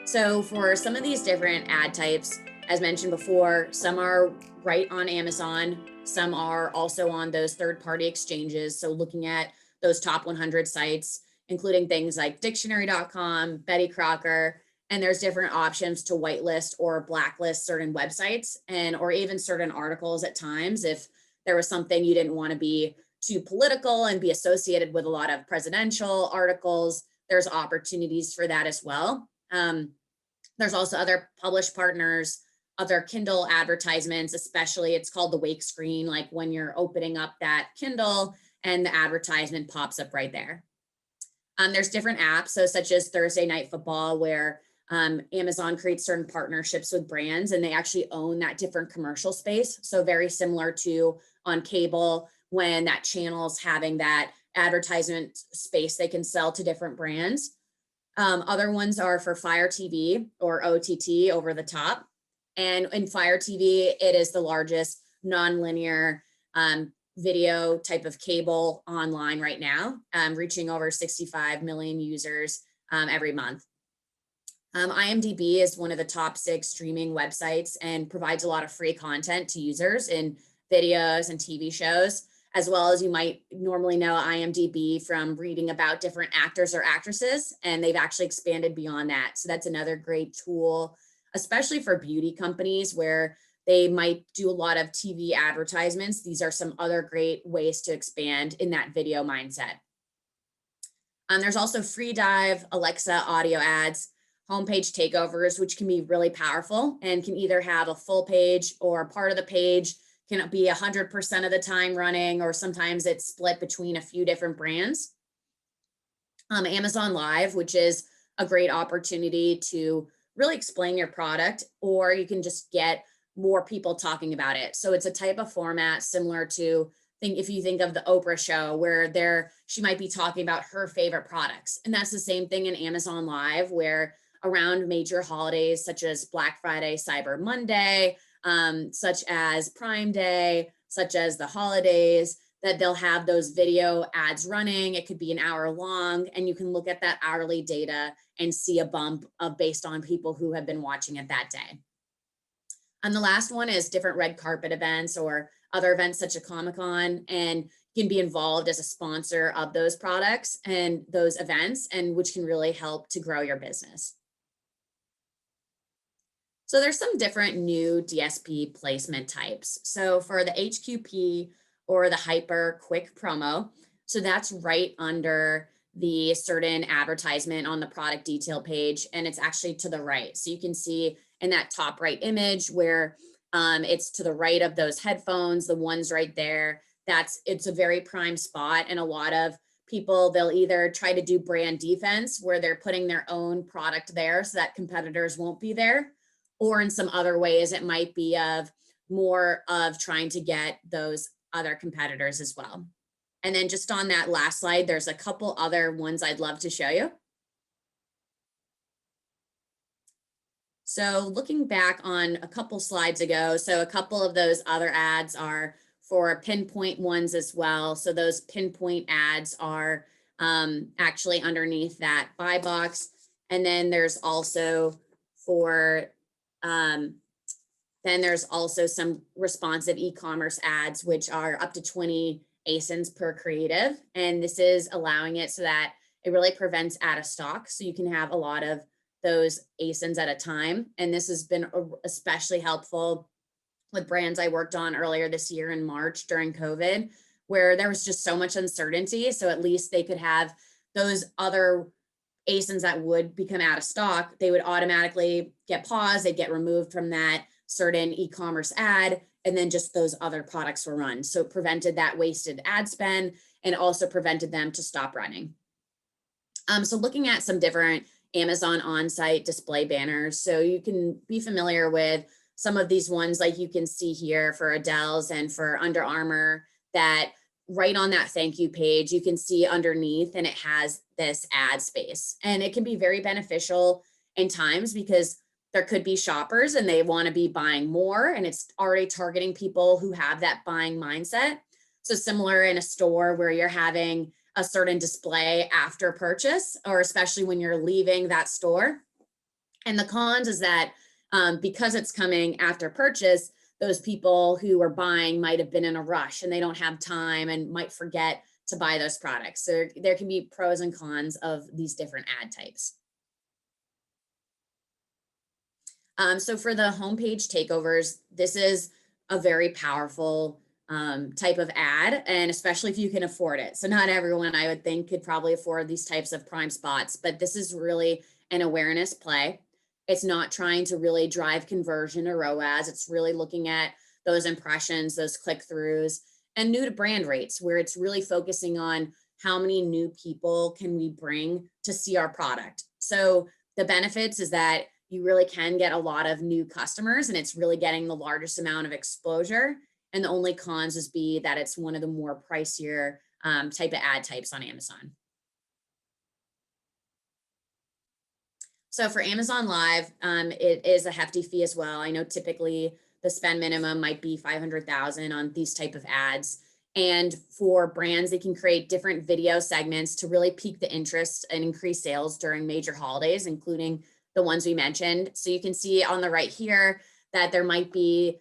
So for some of these different ad types, as mentioned before, some are right on Amazon, some are also on those third-party exchanges. So looking at those top 100 sites, including things like dictionary.com, Betty Crocker, and there's different options to whitelist or blacklist certain websites and or even certain articles at times if there was something you didn't want to be too political and be associated with a lot of presidential articles. There's opportunities for that as well. There's also other published partners, other Kindle advertisements, especially it's called the wake screen, like when you're opening up that Kindle and the advertisement pops up right there. There's different apps, so such as Thursday Night Football, where Amazon creates certain partnerships with brands and they actually own that different commercial space. So very similar to on cable when that channel's having that advertisement space they can sell to different brands. Other ones are for Fire TV or OTT, over the top. And in Fire TV, it is the largest nonlinear video type of cable online right now, reaching over 65 million users every month. IMDb is one of the top 6 streaming websites and provides a lot of free content to users in videos and TV shows, as well as you might normally know IMDb from reading about different actors or actresses, and they've actually expanded beyond that. So that's another great tool, especially for beauty companies where they might do a lot of TV advertisements. These are some other great ways to expand in that video mindset. There's also free dive, Alexa audio ads, homepage takeovers, which can be really powerful and can either have a full page or part of the page can be 100% of the time running, or sometimes it's split between a few different brands. Amazon Live, which is a great opportunity to really explain your product, or you can just get more people talking about it. So it's a type of format similar to if you think of the Oprah show where she might be talking about her favorite products. And that's the same thing in Amazon Live, where around major holidays such as Black Friday, Cyber Monday, such as Prime Day, such as the holidays, that they'll have those video ads running. It could be an hour long, and you can look at that hourly data and see a bump based on people who have been watching it that day. And the last one is different red carpet events or other events such as Comic-Con, and you can be involved as a sponsor of those products and those events, and which can really help to grow your business. So there's some different new DSP placement types. So for the HQP or the hyper quick promo, so that's right under the certain advertisement on the product detail page, and it's actually to the right. So you can see in that top right image where it's to the right of those headphones, the ones right there, it's a very prime spot. And a lot of people, they'll either try to do brand defense where they're putting their own product there so that competitors won't be there, or in some other ways, it might be more of trying to get those other competitors as well. And then just on that last slide, there's a couple other ones I'd love to show you. So looking back on a couple slides ago, so a couple of those other ads are for pinpoint ones as well. So those pinpoint ads are actually underneath that buy box. And then there's also then there's also some responsive e-commerce ads, which are up to 20 ASINs per creative. And this is allowing it so that it really prevents out of stock. So you can have a lot of those ASINs at a time. And this has been especially helpful with brands I worked on earlier this year in March during COVID, where there was just so much uncertainty. So at least they could have those other ASINs that would become out of stock, they would automatically get paused, they'd get removed from that certain e-commerce ad, and then just those other products were run. So it prevented that wasted ad spend and also prevented them to stop running. So looking at some different Amazon on-site display banners. So you can be familiar with some of these ones, like you can see here for Adele's and for Under Armour, that right on that thank you page, you can see underneath and it has this ad space. And it can be very beneficial in times because there could be shoppers and they want to be buying more, and it's already targeting people who have that buying mindset. So similar in a store where you're having a certain display after purchase, or especially when you're leaving that store, And the cons is that because it's coming after purchase, those people who are buying might have been in a rush and they don't have time and might forget to buy those products. So there can be pros and cons of these different ad types. So for the homepage takeovers, this is a very powerful type of ad, and especially if you can afford it. So not everyone, I would think, could probably afford these types of prime spots, but this is really an awareness play. It's not trying to really drive conversion or ROAS. It's really looking at those impressions, those click-throughs, and new to brand rates, where it's really focusing on how many new people can we bring to see our product. So the benefits is that you really can get a lot of new customers and it's really getting the largest amount of exposure. And the only cons is be that it's one of the more pricier type of ad types on Amazon. So for Amazon Live, it is a hefty fee as well. I know typically the spend minimum might be 500,000 on these type of ads. And for brands, they can create different video segments to really pique the interest and increase sales during major holidays, including the ones we mentioned. So you can see on the right here that there might be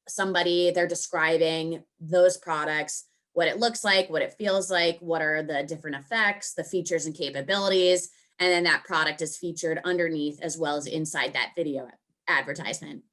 somebody, they're describing those products, what it looks like, what it feels like, what are the different effects, the features and capabilities. And then that product is featured underneath as well as inside that video advertisement.